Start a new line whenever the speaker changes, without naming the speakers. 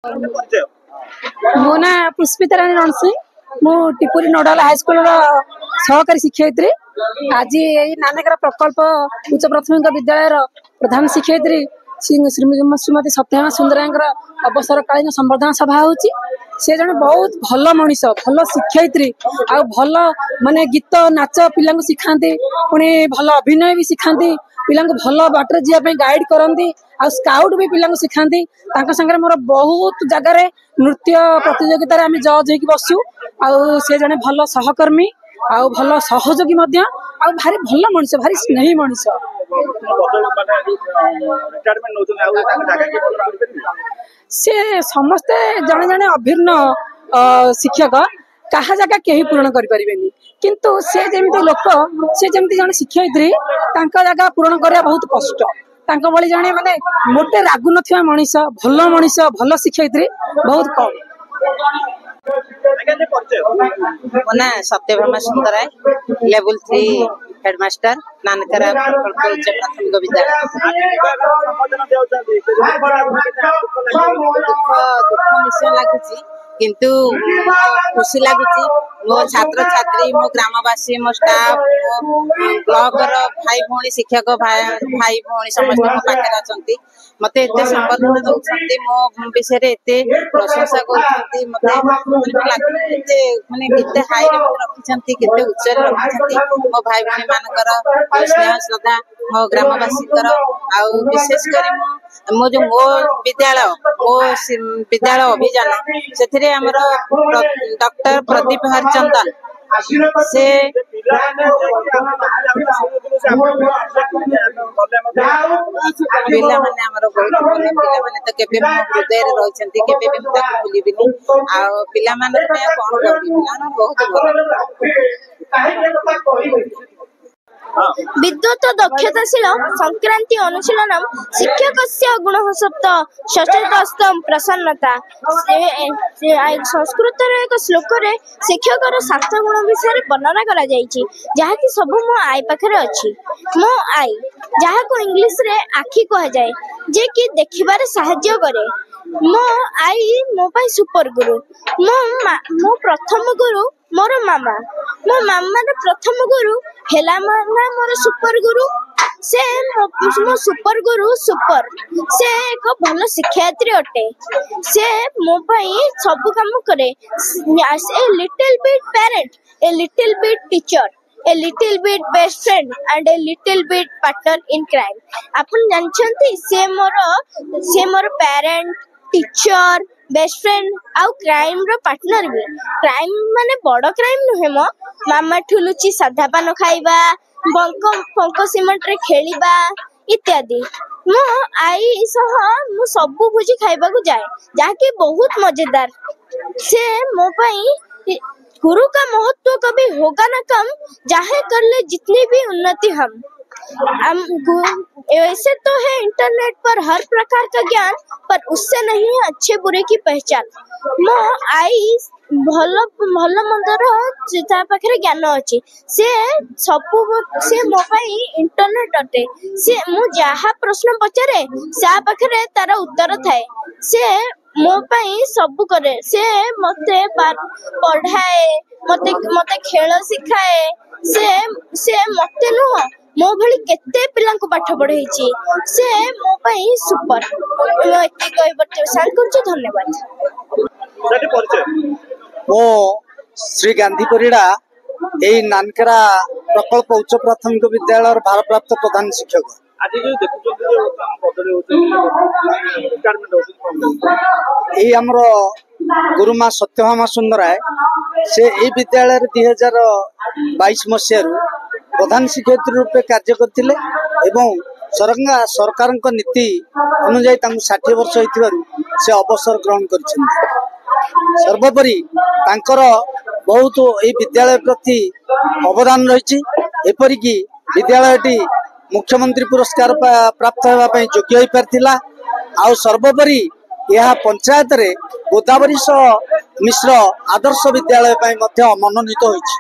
मो ना पुष्पिता रानी रणसिंह मु टिपुरी नोडाल हाईस्कूल सहकारी शिक्षयित्री आज नानकर प्रकल्प उच्च प्राथमिक विद्यालय प्रधान शिक्षयित्री श्रीमती सत्यभामा सुंदर अवसरकालीन संवर्धना सभा होची। से जन बहुत भल मनीष भल शिक्षयित्री आ भल माने गीत नाच पिला शिखाती पुणी भल अभिनय भी शिखाती पिला भल बाटर जावाई गाइड करती आ स्काउट भी पिला शिखाती संगे मोर बहुत जगार नृत्य प्रतियोगितार आम जज हो बसु से जने भल सहकर्मी आ भल सहयोगी भारी भल मनीष भारी स्नेही मनीष से समस्ते जने जने अभिन्न शिक्षक कहा जगह कहीं पूरण करें किंतु से जमी लोक से जमी जन शिक्षयित्री जगह पूरण करने बहुत कष्ट भली जने माने मोटे रागु न मनीष भल शिक्षयित्री बहुत कम।
ना सत्यभामा सुंदर लेवल 3 हेडमास्टर नानकरा प्रकल्प उच्च प्राथमिक विद्यालय। दुख निश्चय लगुच किंतु खुशी लगुच मो छात्र छात्री मो ग्रामवासी मो स्टाफ मो ब्लॉक भाई भौणी शिक्षक भाई भौणी समस्त मो पाखे अच्छा मत एत संबर्धना दौरान मो विषय एत प्रशंसा कर माने केते हाई रखी केते उच्च रखी मो भाई भौणी मानकर स्नेह श्रद्धा मो ग्रामवासी विशेषकर मो जो मो विद्यालय अभियान से डॉक्टर प्रदीप हरचंदन से पिला माने हमर बहुत भल पिला माने तो केबे मो हृदय रे रहिसंती केबे भी ताको भूलिबिनी आ पिला माने पे कोन करबी पिला बहुत भल।
विद्युत दक्षताशील संक्रांति अनुशीलन शिक्षक गुणसप्त सचेतस्तम प्रसन्नता संस्कृत एक श्लोक शिक्षक 7 गुण विषय वर्णना करा जायछि जहाँकि सब मो आई पाखे अच्छी मो आई जहाँ को इंग्लिश रे आखि कह जाए जे कि देखिबार साहाय्य करे। मो आई मो पाई सुपर गुरु मो प्रथम गुरु मोर मामा मो मामार प्रथम गुरु हेला माना मोर सुपर गुरु से मो सुपर गुरु सुपर से एक भल शिक्षयित्री अटे से मो पाई सब काम करे a little bit parent a little bit teacher a little bit best friend and a little bit partner in crime। आपन जानछंती से मोर पेरेंट टीचर बेस्ट फ्रेंड आउ क्राइम रो पार्टनर भी। क्राइम माने बड़ क्राइम नुहे मो मामा ठुलुची साधा पान खाइबा पंक सीमेंट रे खेलिबा इत्यादि मो आई सह मु सब भोजी खाइबा को जाए जाके बहुत मजेदार। से मो पई गुरु का महत्व कभी होगा ना कम चाहे कर ले जितनी भी उन्नति हम ऐसे तो है इंटरनेट पर हर प्रकार का ज्ञान पर उससे नहीं है अच्छे बुरे की पहचान। मो आई भल मंदर ता पाखरे ज्ञान अच्छी से सब से मो पाई इंटरनेट अटे से मु जहा प्रश्न पचारे सा पाखरे तार उत्तर थाए से मो पाई सब करे से मते पढ़ाए मते खेल सिखाए से मते नुह मो भली केते पिला को पाठ पढ़ेछि से मो पाई सुपर मो एते कहि बटे शांत करछु। धन्यवाद।
मो श्री गांधी परिडा एई नानकरा प्रकल्प उच्च प्राथमिक विद्यालय भारप्राप्त प्रधान शिक्षक
आज जो देखुछन
ये हमरो गुरुमा सत्यभामा सुंदर से यही विद्यालय 2022 मसीह प्रधान शिक्षयित्री रूपे कार्य करथिले एवं सरकार नीति अनुजाई 60 वर्ष होइतिबारु से अवसर ग्रहण करिसेंती। सर्वोपरि तांकर बहुत यही विद्यालय प्रति अवदान रही एपरिकी विद्यालयटी मुख्यमंत्री पुरस्कार प्राप्त होगा योग्य हो पार्थिला। आउ सर्वोपरि यह पंचायत रे गोदावरी मिश्र आदर्श विद्यालय मनोनीत होइछि।